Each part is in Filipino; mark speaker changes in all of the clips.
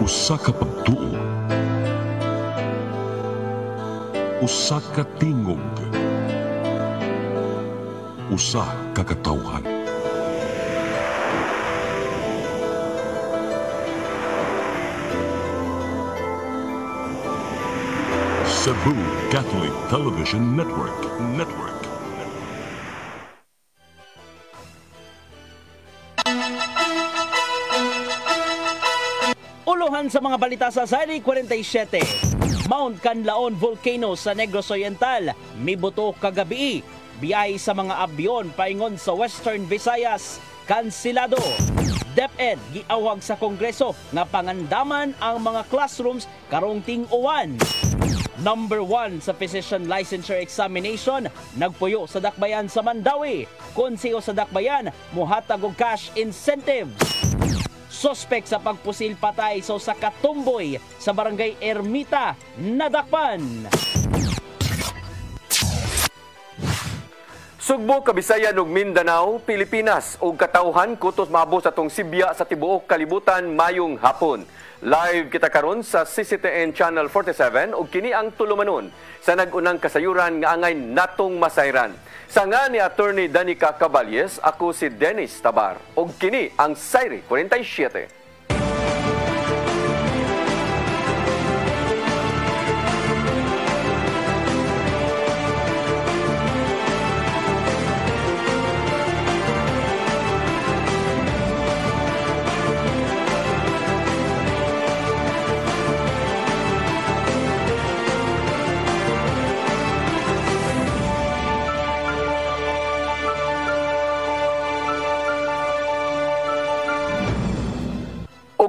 Speaker 1: Usa ka pagtuo, usa ka tingog, usa ka katawhan. Cebu Catholic Television Network.
Speaker 2: Uluhan sa mga balita sa Sari 47. Mount Canlaon Volcano sa Negros Oriental, mibuto kagabi. Biyay sa mga abyon paingon sa Western Visayas, kansilado. DepEd giawag sa Kongreso nga pangandaman ang mga classrooms karong ting-uwan. Number 1 sa physician licensure examination nagpuyo sa dakbayan sa Mandawi. Konseho sa dakbayan muhatag og cash incentives. Suspect sa pagpusil patay sa katumboy sa barangay Ermita nadakpan.
Speaker 3: Sugbo, Kabisayan ug Mindanao, Pilipinas ug katawhan kutos maabot sa tong Sibya sa tibuok kalibutan mayong hapon. Live kita karon sa CCTN Channel 47 ug kini ang tulumanon sa nag-unang kasayuran nga angay natong masayran. Sa nga ni Attorney Danica Caballes, ako si Dennis Tabar ug kini ang Sari 47.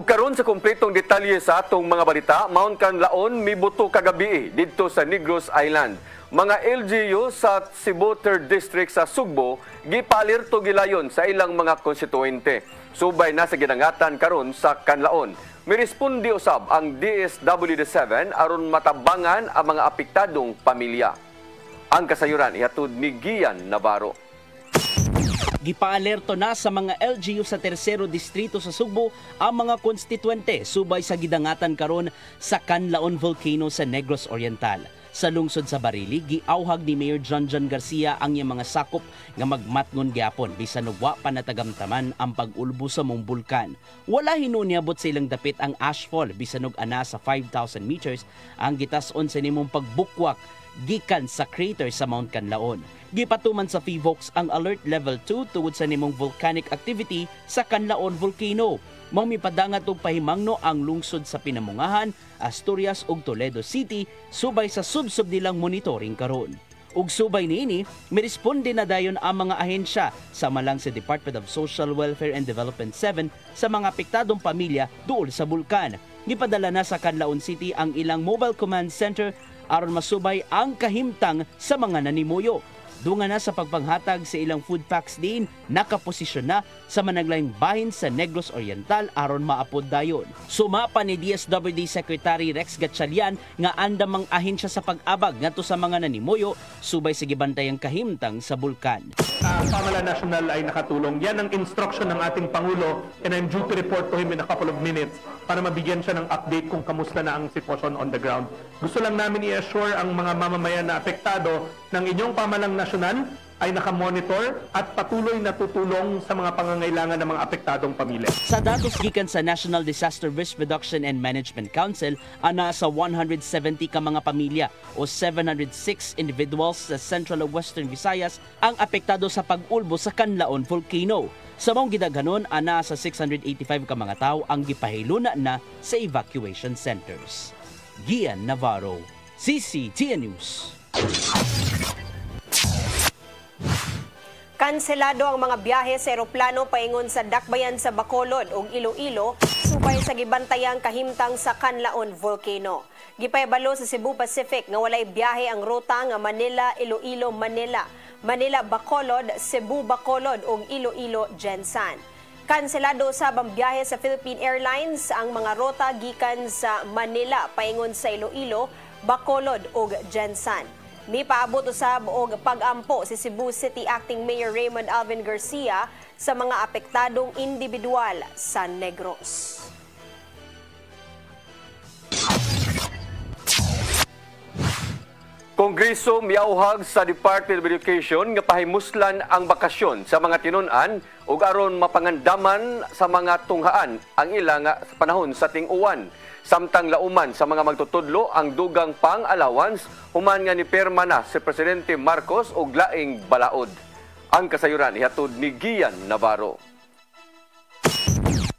Speaker 3: Karon sa kumpletong detalye sa atong mga balita, Mount Canlaon mibuto kagabi didto sa Negros Island. Mga LGU sa Cebu 3rd District sa Sugbo gipalirto gilayon sa ilang mga konstituente. Subay na sa ginangatan karon sa Canlaon. Mirespondi usab ang DSWD7 aron matabangan ang mga apektadong pamilya. Ang kasayuran ihatod ni Gian Navarro.
Speaker 2: Gipaalerto na sa mga LGU sa Tercero Distrito sa Sugbo ang mga konstituente subay sa gidangatan karon sa Canlaon Volcano sa Negros Oriental. Sa lungsod sa Barili, giawhag ni Mayor John Garcia ang iyang mga sakop nga magmatngon gyapon bisan ug wa pa natagamtaman ang pag-ulbo sa mong bulkan. Wala hinunyabot sa ilang dapit ang ashfall bisan ug ana sa 5,000 meters ang gitas-on sa nimong pagbukwak gikan sa crater sa Mount Canlaon. Gipatuman sa PHIVOLCS ang Alert Level 2 tungod sa nimong volcanic activity sa Canlaon Volcano. Mamipadangat og pahimangno ang lungsod sa Pinamungahan, Asturias ug Toledo City subay sa subsub nilang monitoring karon. Ug subay niini, miresponde na dayon ang mga ahensya sama lang sa Department of Social Welfare and Development 7 sa mga apektadong pamilya duol sa bulkan. Gipadala na sa Canlaon City ang ilang mobile command center aron masubay ang kahimtang sa mga nanimuyo. Dunga na sa pagpanghatag sa ilang food packs din, nakaposisyon na sa managlayng bahin sa Negros Oriental aron maapod dayon. Sumapa ni DSWD Secretary Rex Gatchalian nga andamang ahensya sa pag-abag ngadto sa mga nanimuyo subay sa gibantayang kahimtang sa bulkan.
Speaker 4: Pamala National ay nakatulong. Yan ang instruction ng ating Pangulo and I'm due to report to him in a couple of minutes para mabigyan siya ng update kung kamusta na ang sitwasyon on the ground. Gusto lang namin i-assure ang mga mamamayan na apektado ng inyong pamalang nasyonal ay nakamonitor at patuloy na tutulong sa mga pangangailangan ng mga apektadong pamilya.
Speaker 2: Sa datos gikan sa National Disaster Risk Reduction and Management Council, ana sa 170 ka mga pamilya o 706 individuals sa Central ug Western Visayas ang apektado sa pag-ulbo sa Canlaon Volcano. Sa mong gidaghanon, ana sa 685 ka mga tao ang gipahiluna na sa evacuation centers. Gian Navarro, CCTN News.
Speaker 5: Kanselado ang mga biyahe sa eroplano paingon sa dakbayan sa Bacolod ug Iloilo subay sa gibantayang kahimtang sa Canlaon Volcano. Gipahibalo sa Cebu Pacific nga walay biyahe ang ruta nga Manila-Iloilo-Manila, Manila-Bacolod, Cebu-Bacolod ug Iloilo-Gensan. Kanselado usab ang biyahe sa Philippine Airlines ang mga ruta gikan sa Manila paingon sa Iloilo, Bacolod ug Gensan. Ni paabot usab og pag-ampo si Cebu City Acting Mayor Raymond Alvin Garcia sa mga apektadong individual sa Negros.
Speaker 3: Kongreso miauhag sa Department of Education nga pahimuslan ang bakasyon sa mga tinun-an ug aron mapangandaman sa mga tunghaan ang ilang sa panahon sa ting-uwan. Samtang lauman sa mga magtutudlo ang dugang pang-allowance human nga ni perma na si Presidente Marcos og laing balaod. Ang kasayuran ihatod ni Gian Navarro.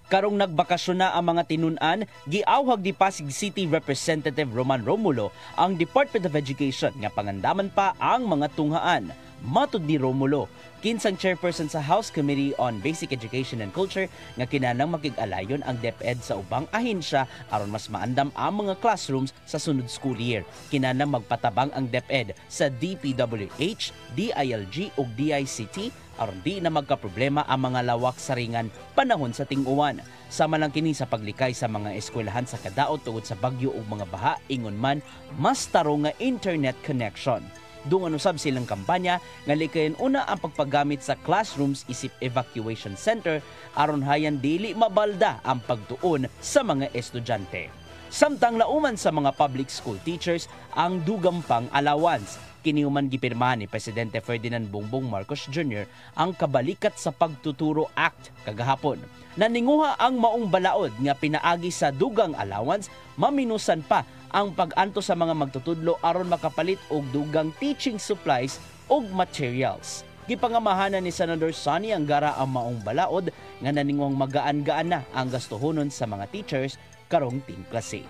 Speaker 2: Karong nagbakasyon na ang mga tinun-an, giawhag ni Pasig City Representative Roman Romulo ang Department of Education nga pangandaman pa ang mga tunghaan. Matud ni Romulo, kinsang chairperson sa House Committee on Basic Education and Culture nga kinahanglang makig-alayon ang DepEd sa ubang ahensya aron mas maandam ang mga classrooms sa sunod school year. Kinahanglang magpatabang ang DepEd sa DPWH, DILG ug DICT aron di na magkaproblema ang mga lawak saringan panahon sa ting-uwan. Sama lang kini sa paglikay sa mga eskwelahan sa kadaot tungod sa bagyo ug mga baha ingon man mas tarong nga internet connection. Dungan usab silang kampanya nga likayan una ang pagpagamit sa classrooms isip evacuation center aron hayan dili mabalda ang pagtuon sa mga estudyante. Samtang lauman sa mga public school teachers ang dugang pang allowance. Kinihuman gipirmahan ni Presidente Ferdinand Bongbong Marcos Jr. ang Kabalikat sa Pagtuturo Act kagahapon. Naninguha ang maong balaod nga pinaagi sa dugang allowance, maminusan pa ang pag-anto sa mga magtutudlo aron makapalit og dugang teaching supplies ug materials. Gipangamahanan ni Senator Sonny Angara ang maong balaod nga naninguhang magaan-gaan na ang gastuhonon sa mga teachers karong ting klase.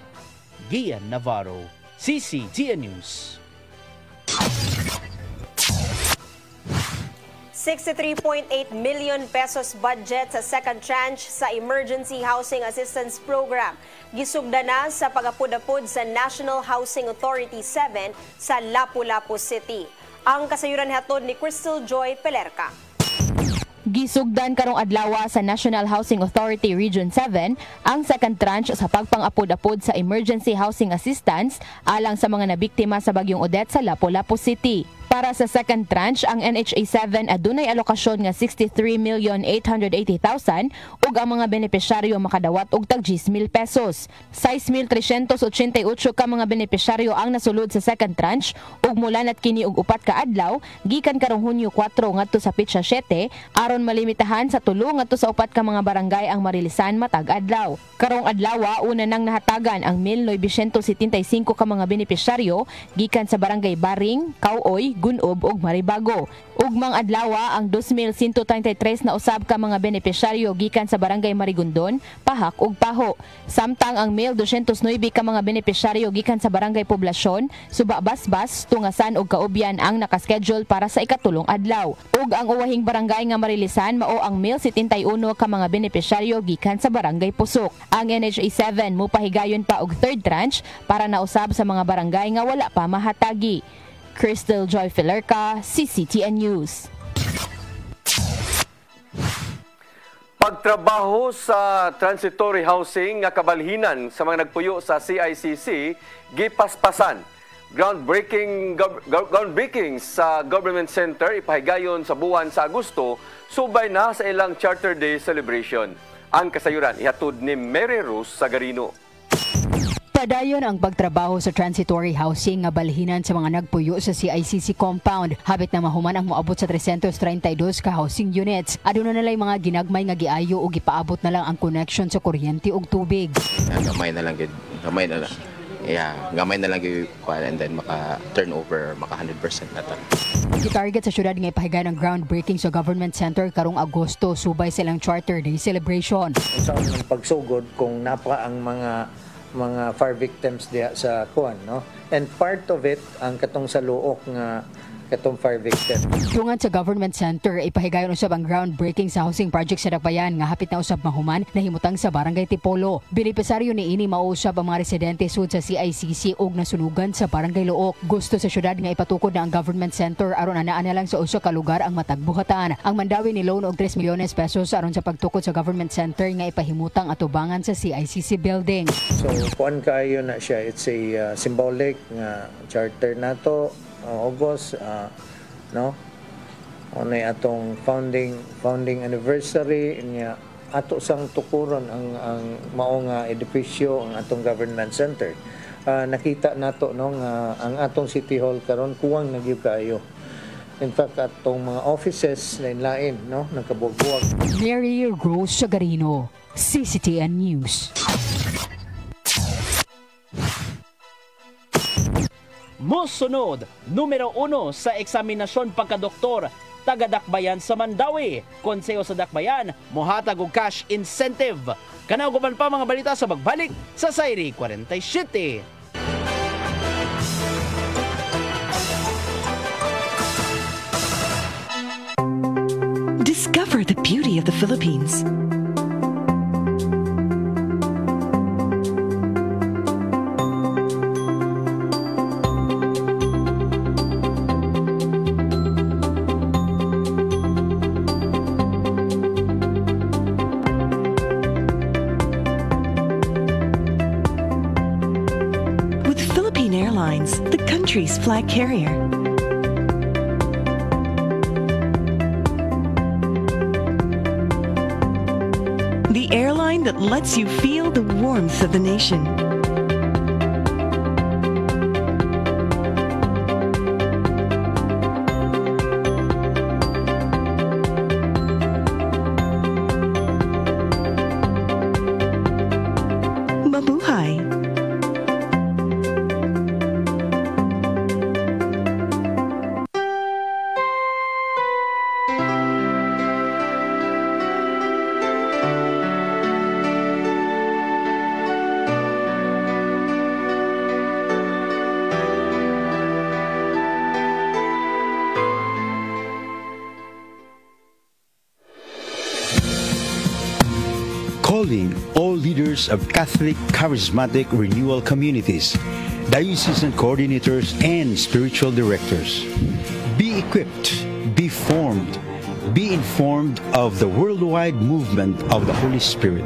Speaker 2: Gian Navarro, CCTN News.
Speaker 5: 63.8 million pesos budget sa second tranche sa Emergency Housing Assistance Program. Gisugda na sa pag-apod-apod sa National Housing Authority 7 sa Lapu-Lapu City. Ang kasayuran hatod ni Crystal Joy Pelerca.
Speaker 6: Gisugdan karong adlaw sa National Housing Authority Region 7 ang second tranche sa pagpang-apod-apod sa Emergency Housing Assistance alang sa mga nabiktima sa bagyong Odette sa Lapu-Lapu City. Para sa second tranche, ang NHA 7 adunay alokasyon nga 63,880,000 ug ang mga benepisyaryo makadawat og tag 10,000 pesos. 6,388 ka mga benepisyaryo ang nasulod sa second tranche ug mulanat kini og upat ka adlaw gikan karong Hunyo 4 ngadto sa Petsa 7 aron malimitahan sa 3 ngadto sa upat ka mga barangay ang marilisan matag adlaw. Karong adlaw una nang nahatagan ang 1,975 ka mga benepisyaryo gikan sa barangay Baring, Kauoy, Gunob ug Maribago. Ugmang adlaw ang 2,133 na usab ka mga benepisyaryo gikan sa barangay Marigondon, Pahak ug Paho. Samtang ang 1,209 ka mga benepisyaryo gikan sa barangay Poblasyon, Suba Basbas, Tungasan ug Kaubyan ang nakaschedule para sa ikatulong adlaw. Ug ang uwahing barangay nga marilisan mao ang 1,071 ka mga benepisyaryo gikan sa barangay Pusok. Ang NHA 7 mopahigayon pa og third tranche para nausab sa mga barangay nga wala pa mahatagi. Crystal Joy Pelerca, CCTN News.
Speaker 3: Pagtrabaho sa transitory housing nga kabalhinan sa mga nagpuyo sa CICC gipaspasan. Groundbreaking sa Government Center ipahigayon sa buwan sa Agosto subay na sa ilang Charter Day celebration. Ang kasayuran ihatod ni Mary Rose Sagarino.
Speaker 7: Padayon ang pagtrabaho sa transitory housing nga balhinan sa mga nagpuyo sa CICC compound. Habit na mahuman ang moabot sa 332 ka housing units. Aduna na lang mga ginagmay nga giayo o gipaabot na lang ang connection sa kuryente ug tubig.
Speaker 8: Gamay na lang gid, gamay na lang. Gamay na lang gid and then maka-turnover, maka 100% na ta.
Speaker 7: Gitarget sa syudad nga ipahiga ng groundbreaking sa Government Center karong Agosto subay sa ilang Charter Day celebration.
Speaker 9: Sa ang pagsugod kung napa ang mga fire victims diya sa kuan, no? And part of it ang katong sa luok nga katong fire victim.
Speaker 7: Tungod sa Government Center, ipahigayon usab ang groundbreaking sa housing project sa Dakbayan nga hapit na usab mahuman na himutang sa Barangay Tipolo. Benepisaryo ni ini mausab ang mga residente sud sa CICC ug nasunugan sa Barangay Luok. Gusto sa syudad nga ipatukod na ang Government Center aron anaa na lang sa usa ka lugar ang matagbuhatan. Ang mandawi ni loan og 3 milyones pesos aron sa pagtukod sa Government Center nga ipahimutang atubangan sa CICC building.
Speaker 9: So kuan kaayo na siya, it's a symbolic nga charter nato. August, no? Unay atong founding anniversary niya ato sang tukuron ang mao nga edipisyo ang atong Government Center. nakita nato no nga ang atong City Hall karon kuwang na gyud kaayo. In fact, atong mga offices lain-lain no nagkabuwag-buwag.
Speaker 7: Mary Rose Sagarino, CCTN News.
Speaker 2: Musunod, numero 1 sa eksaminasyon pagkadoktor, taga-Dakbayan sa Mandawi. Konseho sa Dakbayan, mohatag og cash incentive. Kanaw guban pa mga balita sa magbalik sa Sayri 47.
Speaker 10: Discover the beauty of the Philippines. With Philippine Airlines, the country's flag carrier. The airline that lets you feel the warmth of the nation. Mabuhay!
Speaker 11: Calling all leaders of Catholic Charismatic Renewal Communities, diocesan coordinators, and spiritual directors. Be equipped, be formed, be informed of the worldwide movement of the Holy Spirit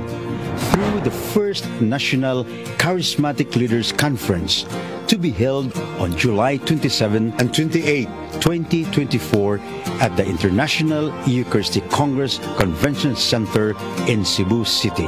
Speaker 11: through the first National Charismatic Leaders Conference to be held on July 27 and 28, 2024 at the International Eucharistic Congress Convention Center in Cebu City.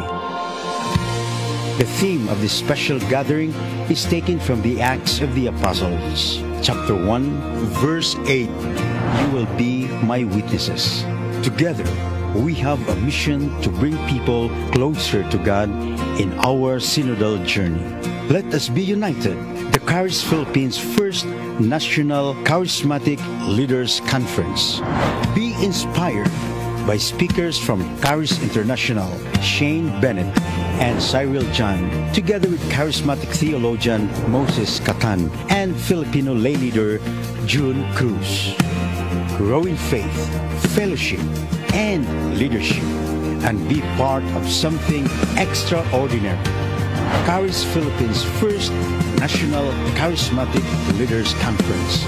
Speaker 11: The theme of this special gathering is taken from the Acts of the Apostles, chapter 1, verse 8. You will be my witnesses. Together, we have a mission to bring people closer to God in our synodal journey. Let us be united. The Charis Philippines First National Charismatic Leaders Conference. Be inspired by speakers from Charis International, Shane Bennett and Cyril John, together with charismatic theologian Moses Catan and Filipino lay leader June Cruz. Grow in faith, fellowship, and leadership, and be part of something extraordinary. Charis Philippines First National Charismatic Leaders Conference.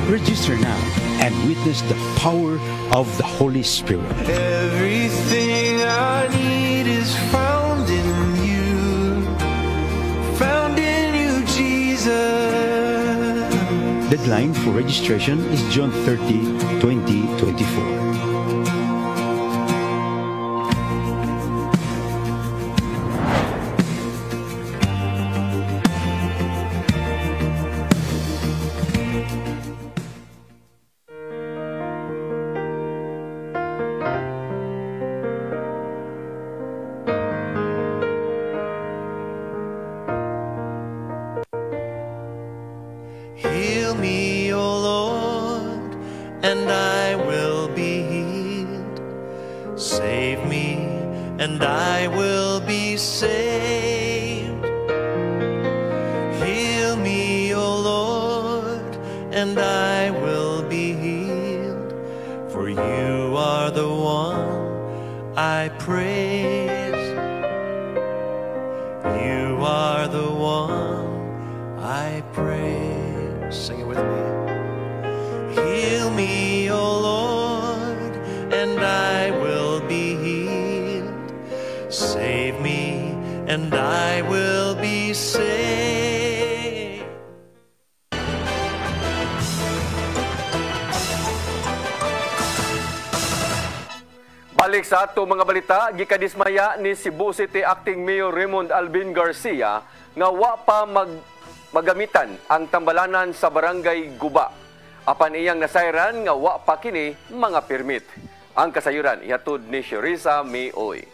Speaker 11: Register now and witness the power of the Holy Spirit.
Speaker 12: Everything I need is found in you, Jesus.
Speaker 11: Deadline for registration is June 30, 2024.
Speaker 12: Heal me, O Lord, and I will be healed. Save me, and I will be saved. Heal me, O Lord, and I will be healed. For you are the one I praise. You are the one I praise. Sing it with me. Heal me, O Lord, and I will be healed. Save me, and I will be saved.
Speaker 3: Balik sa ato mga balita, gikadismaya ni Cebu City Acting Mayor Raymond Alvin Garcia nga wa pa magamitan ang tambalanan sa barangay Guba. Apan iyang nasayran nga wa pa kini mga permit. Ang kasayuran ihatod ni Sherisa Mayoy.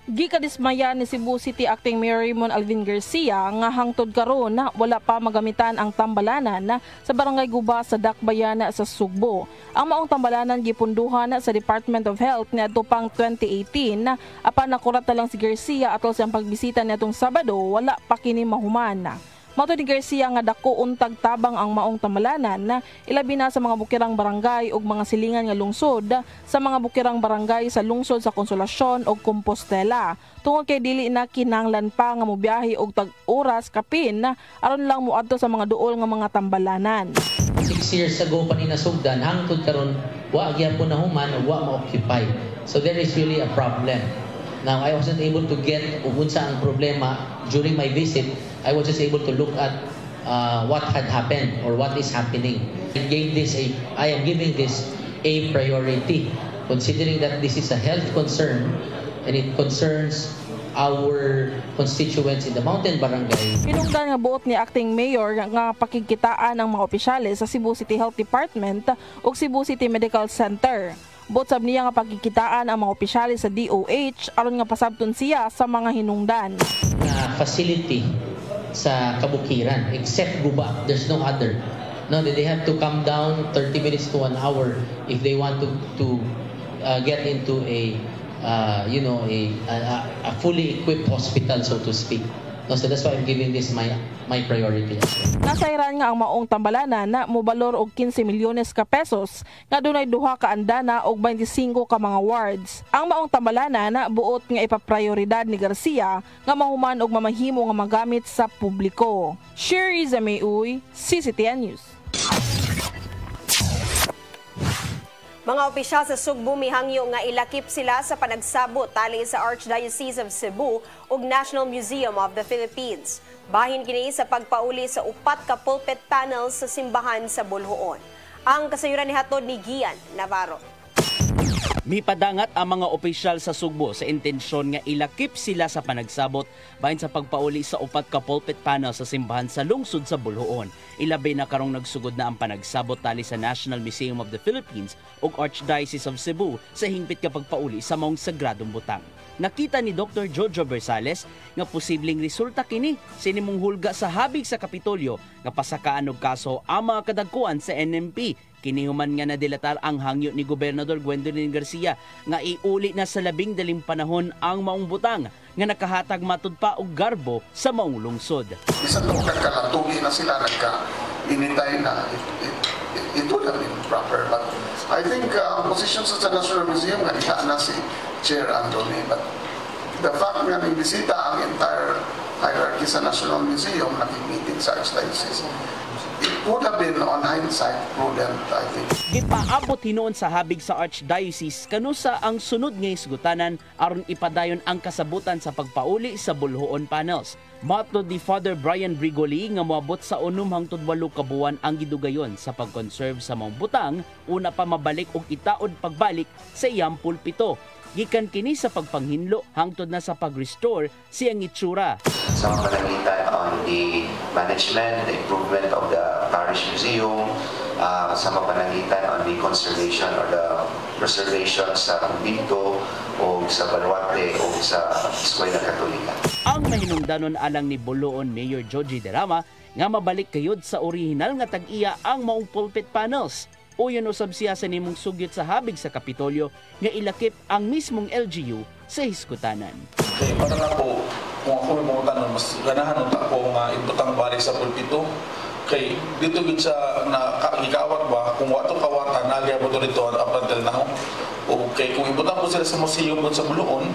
Speaker 13: Gikadismaya ni Cebu City Acting Mayor Raymond Alvin Garcia nga hangtod karon na wala pa magamitan ang tambalanan sa barangay Guba sa Dakbayan sa Sugbo. Ang maong tambalanan gipunduhan sa Department of Health niadto pang 2018 apan nakurat na lang si Garcia atol sa pagbisita niadtong Sabado wala pa kini mahuman. Mato ni Garcia nga dako untag tabang ang maong tambalanan ilabi na sa mga bukirang barangay ug mga silingan nga lungsod sa mga bukirang barangay sa lungsod sa Konsolasyon ug Compostela tungod kay dili na kinahanglan pa nga mobiyahe og tag-oras kapin aron lang moadto sa mga duol nga mga tambalanan.
Speaker 14: 6 years ago pa ni nasugdan hangtod karon wa gyapon na human ug wa ma-occupy. So there is really a problem. Now, I wasn't able to get unsa ang problema during my visit. I was just able to look at what had happened or what is happening. I am giving this a priority, considering that this is a health concern and it concerns our constituents in the Mountain Barangay.
Speaker 13: Hinungdan nga buot ni Acting Mayor nga pakigkitaan ang mga opisyales sa Cebu City Health Department ug Cebu City Medical Center. Botsab niya nga pagkikitaan ang mga opisyalis sa DOH aron nga pasabton siya sa mga hinungdan.
Speaker 14: Facility sa kabukiran except Guba, there's no other. No, they have to come down 30 minutes to 1 hour if they want to get into a fully equipped hospital, so to speak. No, so that's why I'm giving this my priority.
Speaker 13: Nasayran nga ang maong tambalanan na mobalor og 15 milyones ka pesos nga dunay duha ka andana og 25 ka mga wards. Ang maong tambalanan na buot nga ipaprioridad ni Garcia nga mahuman og mamahimo nga magamit sa publiko. Sherisa Mayoy, CCTN News.
Speaker 5: Mga opisyal sa Sugbo mihangyo nga ilakip sila sa panagsabot tali sa Archdiocese of Cebu ug National Museum of the Philippines. Bahin kini sa pagpauli sa upat ka pulpit panels sa simbahan sa Bulhoon. Ang kasayuran ni hatod ni Gian Navarro.
Speaker 2: Mipadangat ang mga opisyal sa Sugbo sa intensyon nga ilakip sila sa panagsabot bahin sa pagpauli sa upat ka pulpit panel sa simbahan sa lungsod sa Bulhoon. Ilabi na karong nagsugod na ang panagsabot tali sa National Museum of the Philippines ug Archdiocese of Cebu sa hingpit ka pagpauli sa maong sagradong butang. Nakita ni Dr. Jojo Bersales nga posibleng resulta kini sinimong hulga sa habig sa Kapitolyo nga pasakaan og kaso ang mga kadagkuan sa NMP. Kinihuman nga nadilatar ang hangyo ni Gobernador Gwendolyn Garcia nga iuli na sa 12 panahon ang maong butang nga nakahatag matud pa og garbo sa maong lungsod.
Speaker 15: Isa to kagkalatugi na sila nagka-initay na ito na rin proper. But I think position sa National Museum nga iha na si Chair Anthony. But the fact nga nagbisita ang entire hierarchy sa National Museum, nag-meeting sa Archdiocese, it would have been on hindsight prudent, I think.
Speaker 2: Gipaabot hinoon sa habig sa Archdiocese kanusa ang sunod nga isgutanan aron ipadayon ang kasabutan sa pagpauli sa Bulhoon panels. Matod ni Father Brian Brigoli nga moabot sa 6 hangtod 8 ka buwan ang gidugayon sa pag-conserve sa maong butang, una pa mabalik og itaod pagbalik sa iyang pulpito. Gikan kini sa pagpanghinlo hangtod na sa pag-restore siyang itsura.
Speaker 16: Sa panagitan on the management, the improvement of the parish museum, sa panagitan on the conservation or the preservation sa kumbinto o sa Baluarte o sa Eskwela Katolika.
Speaker 2: Ang mahinungdanon alang ni Bulhoon Mayor Joji Derama nga mabalik kayod sa orihinal nga tag-iya ang maong pulpit panels. Uyon usab siya sa nimong sugyot sa habig sa Kapitolyo nga ilakip ang mismong LGU sa hiskutanan.
Speaker 17: Okay, para na po, kung ako may mga tanong, mas ganahan nung ako nga ibutang balik sa pulpito. Kay dito gid sa nakikawat ba, kung wato kawatan, nagyabot dito up until now. Okay, kung ibutang po sila sa museum sa Bulhoon,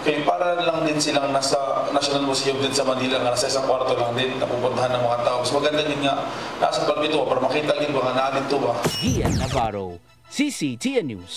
Speaker 17: kaya para lang din silang nasa National Museum din sa Manila nga nasa isang kwarto lang din napupuntahan ng mga tao. Mas maganda din nga nasa pulpito para makita din ba nga naan ito ba.
Speaker 2: Gian Navarro, CCTN News.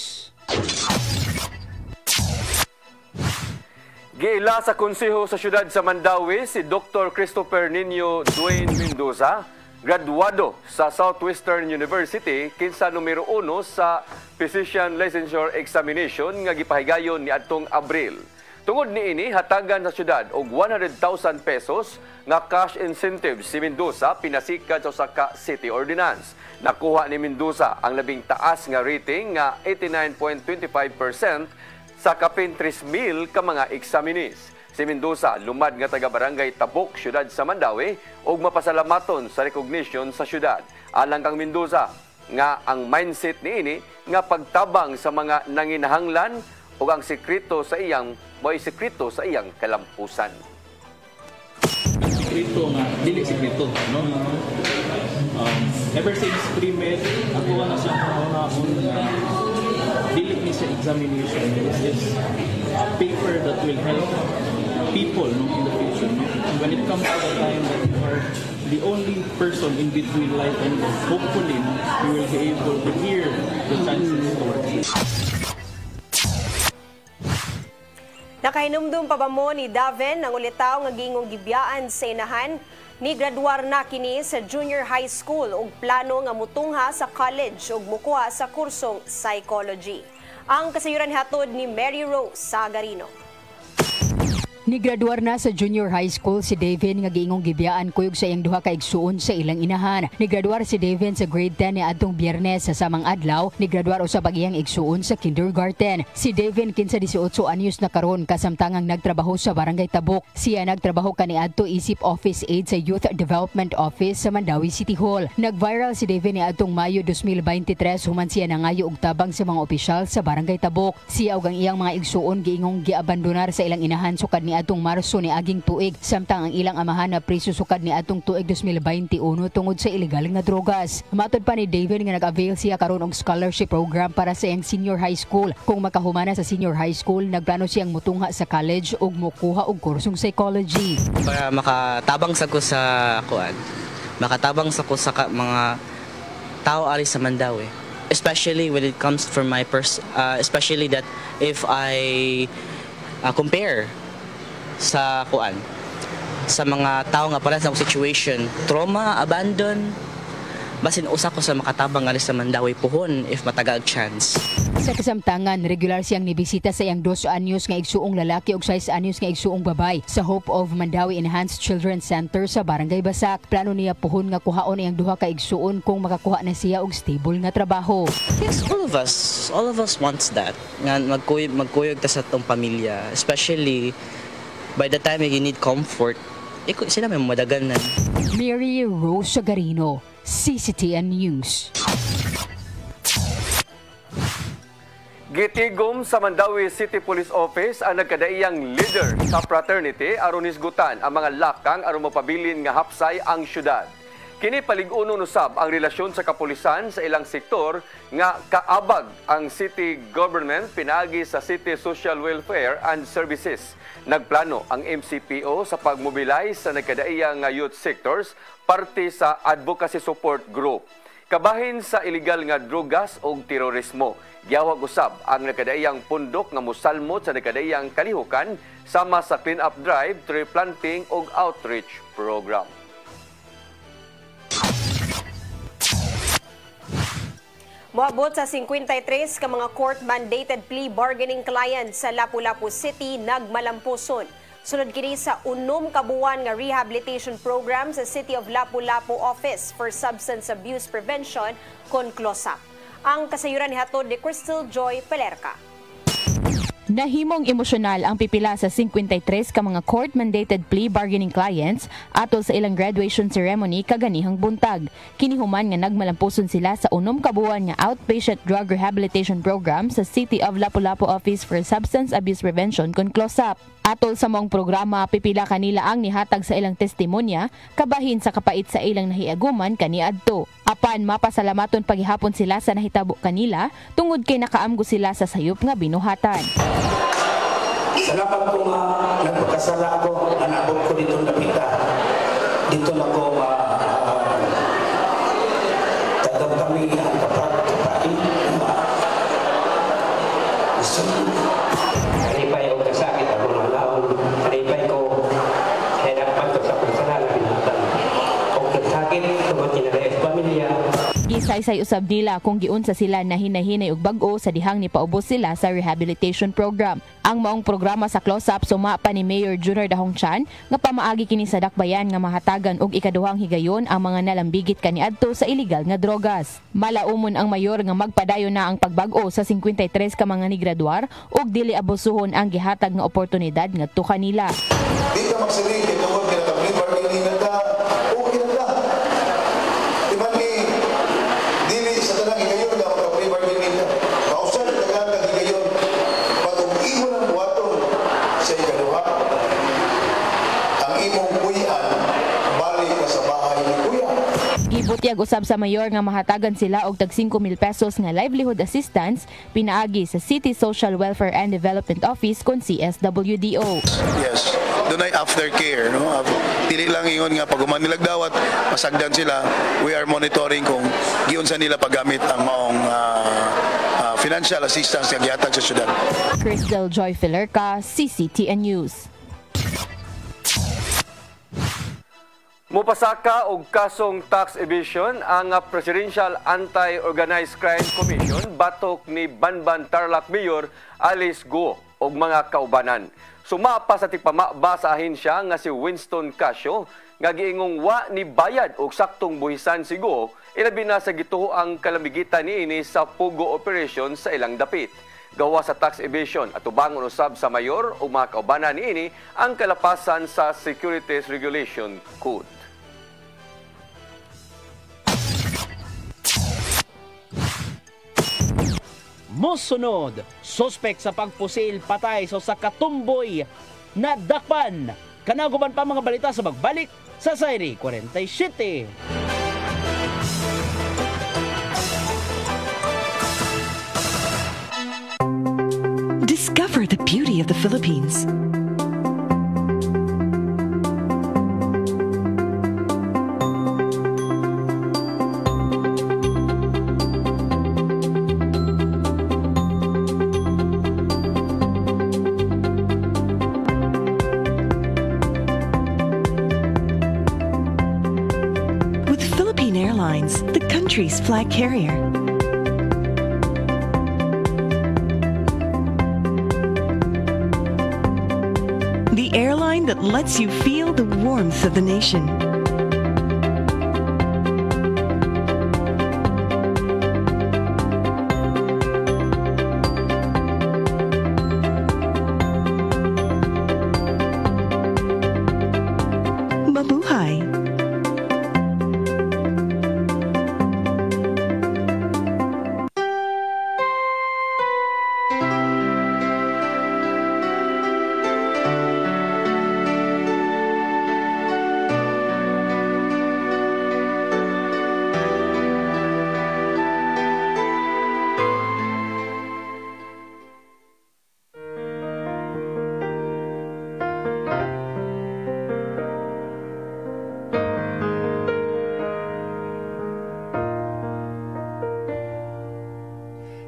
Speaker 3: Giila sa konseho sa siyudad sa Mandawi si Dr. Christopher Nino Dwayne Mendoza, graduado sa Southwestern University kinsa numero 1 sa Physician Licensure Examination nga gipahigayon ni adtong Abril. Tungod niini hatagan sa syudad og 100,000 pesos nga cash incentive si Mendoza pinasikat sa usa ka city ordinance. Nakuha ni Mendoza ang labing taas nga rating nga 89.25% sa kapin 3,000 ka mga examinees. Si Mendoza lumad nga taga Barangay Tabok, syudad sa Mandawi ug mapasalamaton sa recognition sa syudad. Alang kang Mendoza nga ang mindset niini nga pagtabang sa mga nanginahanglan ug ang sekreto sa iyang kalampusan.
Speaker 18: Sekreto nga dili sekreto, no? Ever since pre-med, ako na siya dili ni sa examination. This is a paper that will help people, no, in the future. No? And when it comes to the time that you are the only person in between life and death, hopefully, no, you will be able to hear the chances story.
Speaker 5: Nakahinumdum pa ba mo ni Daven ang ulitaw nga gingong gibiyaan sa inahan? Ni graduar na kini sa junior high school ug plano nga mutungha sa college ug mukuha sa kursong psychology. Ang kasayuran hatod ni Mary Rose Sagarino.
Speaker 7: Nigraduar na sa junior high school si Devin nga giingong gibiyaan kuyog sa iyang duha ka igsuon sa ilang inahan. Nigraduar si Devin sa grade 10 ni adtong Biyernes sa samang adlaw. Nigraduar usab ang iyang igsuon sa kindergarten. Si Devin kinsa 18 anyos na karon kasamtangang nagtrabaho sa Barangay Tabok. Siya nagtrabaho kaniadto isip office aide sa Youth Development Office sa Mandawi City Hall. Nag-viral si Devin ni adtong Mayo 2023 human siya nangayo og tabang sa mga opisyal sa Barangay Tabok. Siya ug ang iyang mga igsuon giingong giabandonar sa ilang inahan sukad ni atong Marso ni aging tuig samtang ang ilang amahan na priso sukad ni atong tuig 2021 tungod sa ilegal nga drogas. Matod pa ni David nga nag-avail siya karon og scholarship program para sa iyang senior high school. Kung makahumana sa senior high school, nagplano siyang mutungha sa college ug mokuha og kursong psychology.
Speaker 19: Para makatabang sa ko sa kuan. Makatabang sa ko sa mga tao ari sa Mandawi. Especially when it comes from my especially that if I compare sa kuan sa mga tao nga para sa situation, trauma, abandon, basin usa ko sa makatabang nga sa Mandawi puhon if matagal chance.
Speaker 7: Sa kasamtangan, regular siyang nibisita sa iyang 2 anyos nga igsuong lalaki ug 6 anyos nga igsuong babay sa Hope of Mandawi Enhanced Children's Center sa Barangay Basak. Plano niya puhon nga kuhaon iyang duha ka igsuon kung makakuha na siya og stable nga trabaho.
Speaker 19: Yes, all of us wants that. Nga magkuyog ta sa tong pamilya, especially by the time you need comfort, sila may madaganan.
Speaker 7: Mary Rose Sagarino, CCTN News.
Speaker 3: Gitigom sa Mandawi City Police Office ang nagkadaiyang leader sa fraternity aron isgutan ang mga lakang aron mapabilin nga hapsay ang syudad. Kini palig-unon usab ang relasyon sa kapulisan sa ilang sektor nga kaabag ang city government pinaagi sa City Social Welfare and Services. Nagplano ang MCPO sa pagmobilize sa nagkadaiyang youth sectors parte sa advocacy support group. Kabahin sa illegal nga drogas o terorismo. Giyawag usab ang nagkadaiyang pundok nga mosalmot sa nagkadaiyang kalihukan sama sa clean-up drive, tree planting o outreach program.
Speaker 5: Moabot sa 53 ka mga court-mandated plea bargaining clients sa Lapu-Lapu City nagmalampuson. Sunod kini sa 6 ka buwan nga rehabilitation program sa City of Lapu-Lapu Office for Substance Abuse Prevention kon CLOSAP. Ang kasayuran ni hatod ni Crystal Joy Pelerca.
Speaker 6: Nahimong emosyonal ang pipila sa 53 ka mga court-mandated plea bargaining clients atol sa ilang graduation ceremony kaganihang buntag. Kinihuman nga nagmalampuson sila sa 6 ka buwan nga outpatient drug rehabilitation program sa City of Lapu-Lapu Office for Substance Abuse Prevention kon CLOSAP. Atol sa mong programa, pipila kanila ang nihatag sa ilang testimonya, kabahin sa kapait sa ilang nahiaguman kaniadto. Apan mapasalamaton paghihapon sila sa nahitabo kanila tungod kay nakaamgo sila sa sayop nga binuhatan.
Speaker 20: Salamat po nga nagpagkasala ako, anabot ko dito napita. Dito na ko tagang kami ang kapain. Kanipay ako kasakit ako ng laon. Kanipay ko hinapan ko sa personal na binatan. O kasakit, tungkol kinalaes pamilya.
Speaker 6: Gisay Gisaysay usab nila kung giunsa sila nahinay-hinay og bag-o sa dihang ni paubos sila sa rehabilitation program. Ang maong programa sa close-up suma pa ni Mayor Junior Dahong Chan nga pamaagi kini sa dakbayan nga mahatagan og ikaduhang higayon ang mga nalambigit kaniadto sa illegal nga drogas. Malaumon ang mayor nga magpadayon na ang pagbag-o sa 53 ka mga nigraduar ug dili abusuhon ang gihatag nga oportunidad ngadto kanila.
Speaker 21: Di ka magsiling kay tungod kay nakapli bargaining na okay na ta. Iman ni dili sa tanang higayon nga makapli bargaining na. Kausan daghang kag higayon patong imo nang buhaton sa ikaduha. Ang imong kuyan balik ka sa bahay ni kuya.
Speaker 6: Gibutyag usab sa mayor nga mahatagan sila og tag 5,000 pesos nga livelihood assistance pinaagi sa City Social Welfare and Development Office kon CSWDO.
Speaker 21: Yes, dunay aftercare, no? Dili lang ingon nga pag human nilag dawat pasagdan sila, we are monitoring kung giunsa nila paggamit ang maong financial assistance nga gihatag sa syudad.
Speaker 6: Crystal Joy Filerca, CCTN News.
Speaker 3: Mupasaka og kasong tax evasion ang Presidential Anti-Organized Crime Commission batok ni Banban Tarlac Mayor Alice Guo og mga kaubanan. Sumapa sa tigpamaba sa ahensya nga si Winston Casio nga giingong wa ni bayad og saktong buhisan si Guo ilabi na sa gituho ang kalamigitan niini sa pugo operation sa ilang dapit. Gawa sa tax evasion at ubangon usab sa mayor o mga kaubanan niini ang kalapasan sa Securities Regulation Code.
Speaker 2: Mosunod, suspect sa pagpusil patay sa katumboy na dakpan. Kanaguban pa mga balita sa magbalik sa Sayri 47.
Speaker 10: Discover the beauty of the Philippines. With Philippine Airlines, the country's flag carrier. The airline that lets you feel the warmth of the nation. Mabuhay.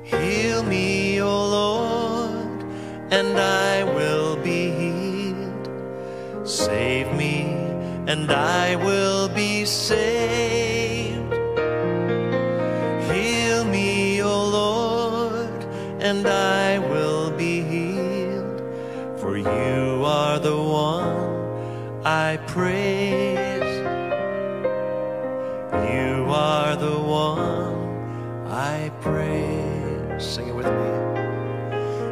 Speaker 12: Heal me, O Lord, and I will be healed. Save me, and I will be saved. Heal me, O Lord, and I will be healed. For you are the one I praise. You are the one I praise. Sing it with me.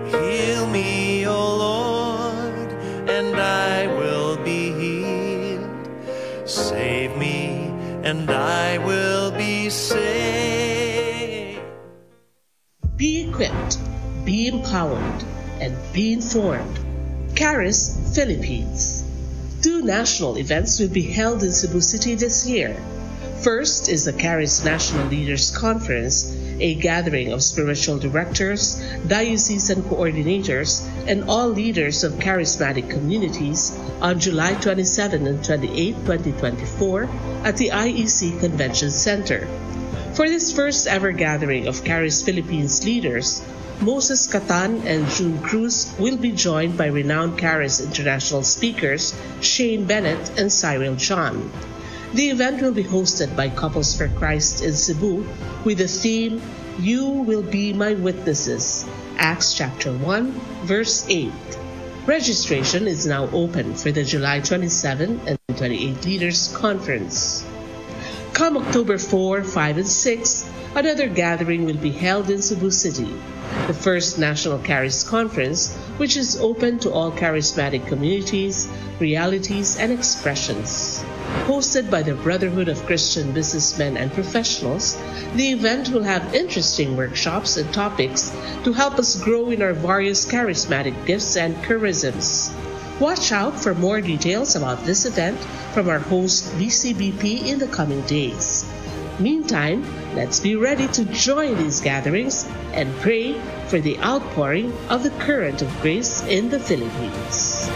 Speaker 12: Heal me, O Lord, and I will be healed. Save me, and I will be saved.
Speaker 22: Be equipped, be empowered, and be informed. Charis Philippines. 2 national events will be held in Cebu City this year. First is the Charis National Leaders Conference, a gathering of spiritual directors, diocesan coordinators, and all leaders of charismatic communities on July 27 and 28, 2024 at the IEC Convention Center. For this first ever gathering of Charis Philippines leaders, Moses Catan and June Cruz will be joined by renowned Charis international speakers Shane Bennett and Cyril John. The event will be hosted by Couples for Christ in Cebu with the theme, You Will Be My Witnesses, Acts chapter 1, verse 8. Registration is now open for the July 27 and 28 Leaders Conference. Come October 4, 5, and 6, another gathering will be held in Cebu City, the first National Charis Conference, which is open to all charismatic communities, realities, and expressions. Hosted by the Brotherhood of Christian Businessmen and Professionals, the event will have interesting workshops and topics to help us grow in our various charismatic gifts and charisms. Watch out for more details about this event from our host BCBP in the coming days. Meantime, let's be ready to join these gatherings and pray for the outpouring of the current of grace in the Philippines.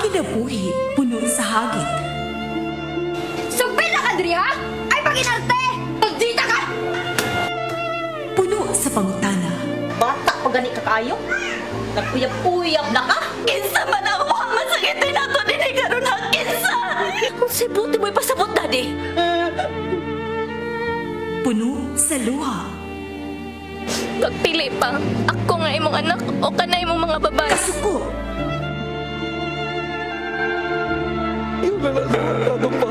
Speaker 1: Kinabuhi, puno sa hagit.
Speaker 4: Sugpil na, Andrea! Ay, paginarte! Magdita ka!
Speaker 1: Puno sa pangutana.
Speaker 4: Bata pa gani ka kayo? Naguyab-uyab na ka?
Speaker 1: Kinsa man ang mukhang masakitin ako din ay karoon ng kinsa!
Speaker 4: Kung sibuti mo'y pasabot, Daddy!
Speaker 1: Puno sa luha.
Speaker 4: Magpili pa. Ako nga imong anak o kanay imong mga babae.
Speaker 1: Kasuko!
Speaker 23: Ano pa?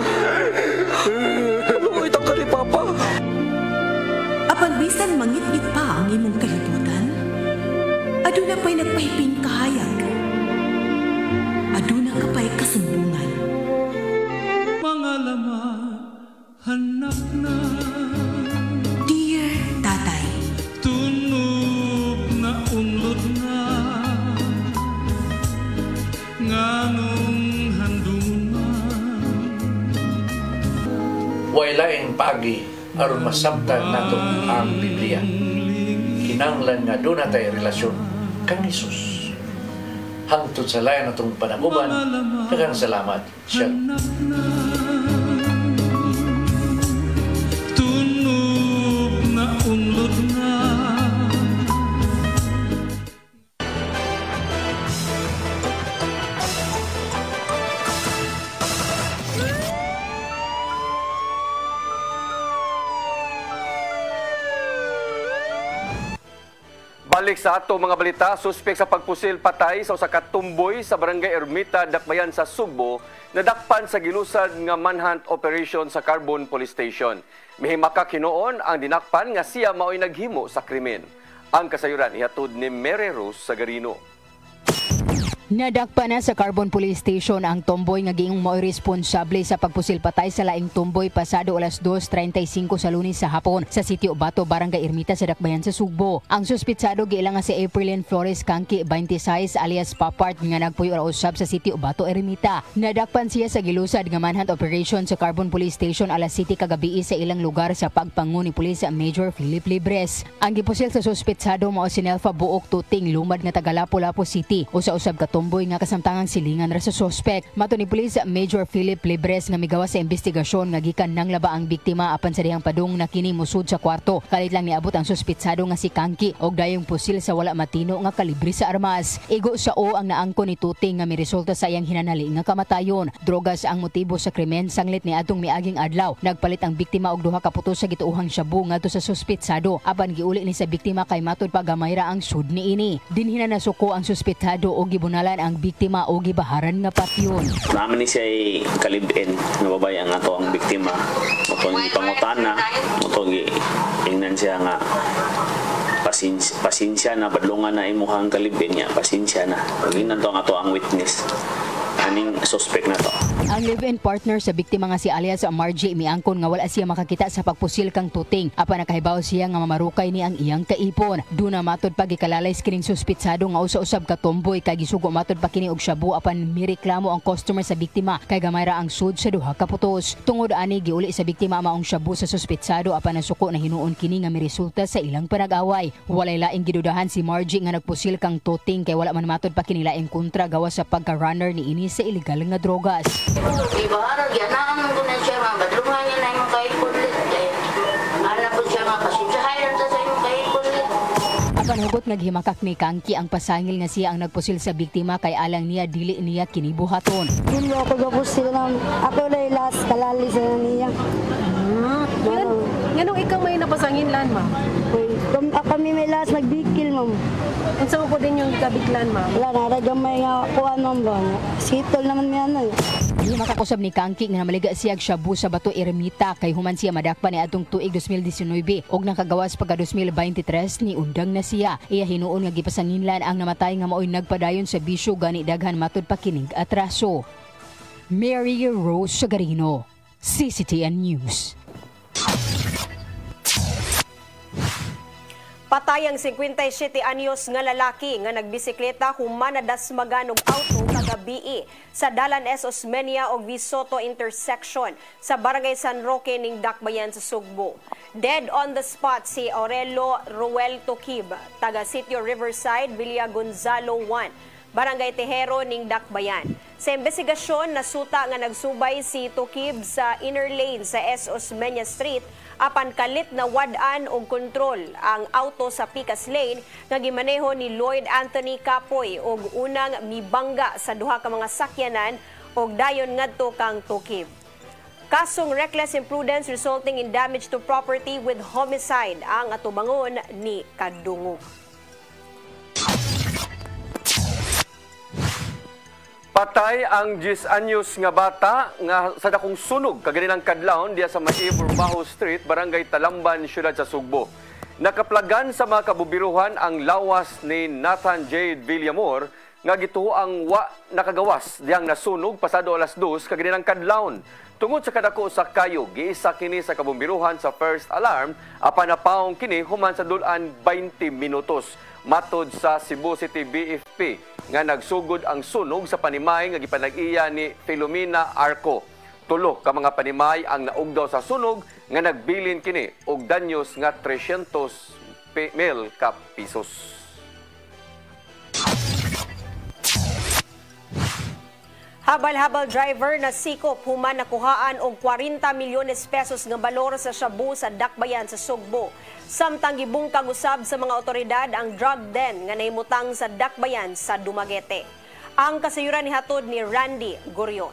Speaker 23: Ano itang kali, Papa?
Speaker 1: Apan bisan mangit-ngit pa ang imong kalibutan, aduna pa'y nagpahiping kahayag. Aduna ka pa'y kasumbungan.
Speaker 23: Mga lama, hanap na.
Speaker 1: Dear Tatay,
Speaker 23: tunog na unlod na. Nganong
Speaker 24: wailaing pagi aron masabtan nato ang Biblia. Kinanglan nga doon natay relasyon kang Isus. Hangtod sa layan natong panaguban, daghang salamat. Shalom.
Speaker 23: Tunog na unlod na.
Speaker 3: Balik sa ato mga balita, suspek sa pagpusil patay sa usa ka tumboy sa Barangay Ermita, Dakbayan sa Sugbo, nadakpan sa gilusad nga manhunt operation sa Carbon Police Station. Mihimaka kinoon ang dinakpan nga siya mao'y naghimo sa krimen. Ang kasayuran ihatod ni Mary Rose Sagarino.
Speaker 7: Nadakpa na sa Carbon Police Station ang tomboy nga giing mo'y responsable sa pagpusil patay sa laing tomboy pasado alas 2:35 sa Lunes sa hapon sa Sitio Bato, Barangay Ermita sa Dakbayan sa Sugbo. Ang suspitsado giilang nga si Aprilyn Flores Kanki 26 alias Papart nga nagpuyo ra usab sa Sitio Bato, Ermita. Nadakpan siya sa gilusad nga manhunt operation sa Carbon Police Station alas 7 kagabi sa ilang lugar sa pagpangu ni Pulis Major Philip Libres. Ang gipusil sa suspitsado mao si Nelfa Buok Tuting, lumad nga taga Lapu-Lapu City. Usa-usab ka tomboy nga kasamtangang silingan ra sa suspect. Mato ni Pulis Major Philip Libres nga migawa sa investigasyon nga gikan nang laba ang biktima apan sa dihang padung na kini musud sa kwarto. Kalit lang niabot ang suspitsado nga si Kanki og dayong pusil sa wala matino nga kalibre sa armas. Igo sa o ang naangko ni Tuting nga miresulta sa iyang hinanali nga kamatayon. Drogas ang motibo sa krimen sanglit ni atong miaging adlaw. Nagpalit ang biktima og duha ka putos sa gituuhang shabu ngadto sa suspitsado apan giuli ni sa biktima kay matud pa gamay ra ang sud niini. Dinhina nasuko ang suspitsado og gibunalan ang biktima o gibaharan nga patyon.
Speaker 25: Naman ni siya kalibin nga babay ang ato ang biktima. Motong ipangutana, motong ingnan siya nga pasensya na, badlungan na imuhang kalibin niya, pasensya na. Pag ingnan to ang ato ang witness. Aning suspect na to.
Speaker 7: Ang live-in partner sa biktima nga si alias Margie miangkon nga wala siya makakita sa pagpusil kang Tuting apan nakahibaw siya nga mamarukay ni ang iyang kaipon. Duna matod pa gikalalay kining suspitsado nga usa-usab ka tomboy kay gisugo matod pa kini og shabu apan mireklamo ang customer sa biktima kay gamay ra ang sud sa duha ka putos. Tungod ani giuli sa biktima maong shabu sa suspitsado apan nasuko na hinuon kini nga miresulta sa ilang panag-away. Walay laing gidudahan si Margie nga nagpusil kang Tuting kay wala man matod pa kini laing kontra gawa sa pagka-runner ni ini sa illegal nga drogas.
Speaker 26: Ibaharag yan, naman ko na siya nga, badlungan niya na yung kahit kulit. Alam po siya nga, pasensyahay lang sa yung kahit kulit.
Speaker 7: Apan Hugot nga gihimakak ni Kangki ang pasangil nga siya ang nagpusil sa biktima kay alang niya dili niya kinibuhaton.
Speaker 8: Hindi ako gapusil na ako na last kalali sa niya.
Speaker 9: Nganong ikaw may napasangin lan, ma'am?
Speaker 8: Kami may last nagbikil, ma'am.
Speaker 9: Unsa mo po din yung kabiklan, ma'am?
Speaker 8: Wala na, ragamay nga kuhan, ma'am ba? Sitol naman niya na.
Speaker 7: Di makakusab ni Kangki nga namaliga siya shabu sa Bato Ermita kay human siya madakpan ni atong tuig 2019 og nakagawas pagka 2023 ni undang na siya. Iya hinuon nga gipasanginlan ang namatay nga maoy nagpadayon sa bisyo gani daghan matud pa kining atraso. Mary Rose Sagarino, CCTN News.
Speaker 5: Patay ang 57 anyos nga lalaki nga nagbisikleta human nadasmagan og auto kagabi sa Dalan S. Osmeña og Visoto intersection sa Barangay San Roque ning Dakbayan sa Sugbo. Dead on the spot si Aurelio Ruel Tokib, taga Sitio Riverside, Villa Gonzalo 1, Barangay Tejero ning Dakbayan. Sa investigasyon, nasuta nga nagsubay si Tokib sa inner lane sa S. Osmeña Street apan kalit na wad-an og kontrol ang auto sa Picas Lane nga gimaneho ni Lloyd Anthony Capoy og unang mibangga sa duha ka mga sakyanan og dayon ngadto kang Tokib. Kasong reckless imprudence resulting in damage to property with homicide ang atubangon ni Kadungog.
Speaker 3: Patay ang 10 anyos nga bata nga sa dakong sunog kaganinang kadlawon diya sa Maibor Baho Street, Barangay Talamban, siyudad sa Sugbo. Nakaplagan sa mga kabubiruhan ang lawas ni Nathan J. Villamor nga gituo ang nakagawas diyang nasunog pasado alas 2 kaganinang kadlawon. Tungod sa kadako sa kayo, giisa kini sa kabumbiruhan sa first alarm apan napaong kini human sa dulan 20 minutos. Matod sa Cebu City BFP nga nagsugod ang sunog sa panimay nga gipanag-iya ni Filomena Arco. Tulo ka mga panimay ang naugdaw sa sunog nga nagbilin kini og danyos nga 300,000 ka pisos.
Speaker 5: Habal-habal driver na sikop human nakuhaan og 40 milyones pesos nga balor sa shabu sa Dakbayan sa Sugbo. Samtang gibungkag usab sa mga otoridad ang drug den nga nahimutang sa Dakbayan sa Dumaguete. Ang kasayuran ni hatod ni Randy Gurion.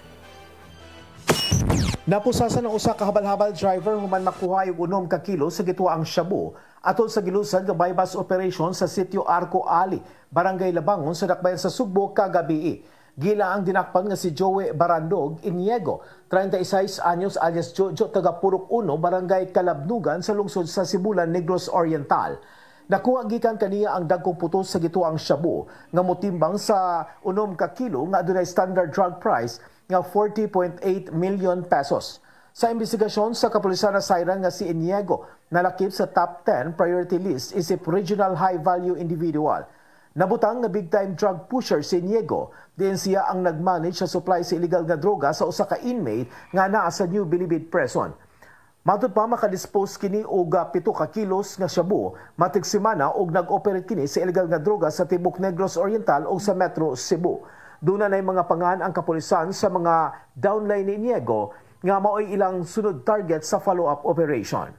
Speaker 11: Napusasan ng usa ka habal-habal driver human makuha og 6 ka kilo sa gituang shabu atol sa gilusad nga bypass operation sa Sitio Arco Ali, Barangay Labangon sa Dakbayan sa Sugbo kagabi. Gila ang dinakpan nga si Joey Barandog Iniego, 36 anyos alias Jojo, taga Purok 1, Barangay Kalabnugan sa lungsod sa Sibulan, Negros Oriental. Nakuha gikan kaniya ang dagkong putos sa gituang shabu nga motimbang sa 6 ka kilo nga adunay standard drug price nga 40.8 million pesos. Sa investigasyon sa kapulisan na Sayran nga si Iniego nalakip sa top 10 priority list isip regional high value individual. Nabutang nga big-time drug pusher si Iniego, diin siya ang nag-manage sa supply sa illegal nga droga sa usa ka inmate nga naa sa New Bilibid Prison. Matod pa makadispose kini og 7 ka kilos nga shabu matig semana og nag-operate kini sa illegal nga droga sa tibok Negros Oriental o sa Metro Cebu. Duna nay mga pangan ang kapulisan sa mga downline ni Iniego nga maoy ilang sunod target sa follow-up operation.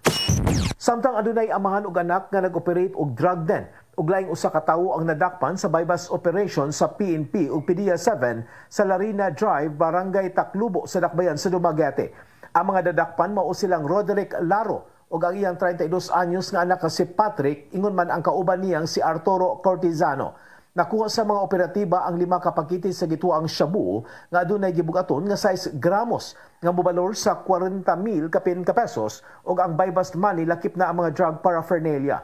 Speaker 11: Samtang adunay amahan og anak nga nag-operate og drug den ug laing usa ka tawo ang nadakpan sa bypass operation sa PNP ug PDEA 7 sa Larina Drive, Barangay Taclubo sa Dakbayan sa Dumaguete. Ang mga dadakpan mao silang Roderick Laro ug ang iyang 32 anyos nga anak si Patrick, ingon man ang kauban niyang si Arturo Cortizano. Nakuha sa mga operatiba ang 5 ka pakete sa gituang shabu nga adunay gibugaton nga size gramos nga mobalor sa 40,000 ka pesos ug ang bypass money lakip na ang mga drug paraphernalia.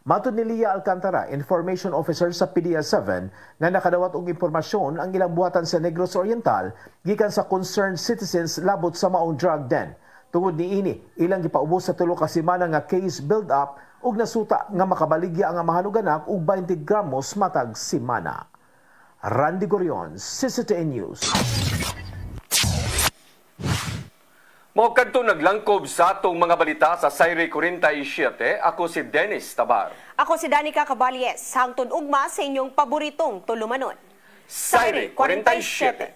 Speaker 11: Matod ni Lia Alcantara, Information Officer sa PDEA 7, na nakadawat og impormasyon ang ilang buhatan sa Negros Oriental gikan sa concerned citizens labot sa maong drug den. Tungod niini, ilang gipaubos sa 3 ka semana nga case build-up ug nasuta nga makabaligya ang amahan og anak og 20 gramos matag semana. Randy Gurion, CCTN News.
Speaker 3: Mao kadto naglangkob sa atong mga balita sa Sayre 47. Ako si Dennis Tabar.
Speaker 5: Ako si Danica Caballes. Hangtod ugma sa inyong paboritong tulumanon.
Speaker 3: Sayre 47.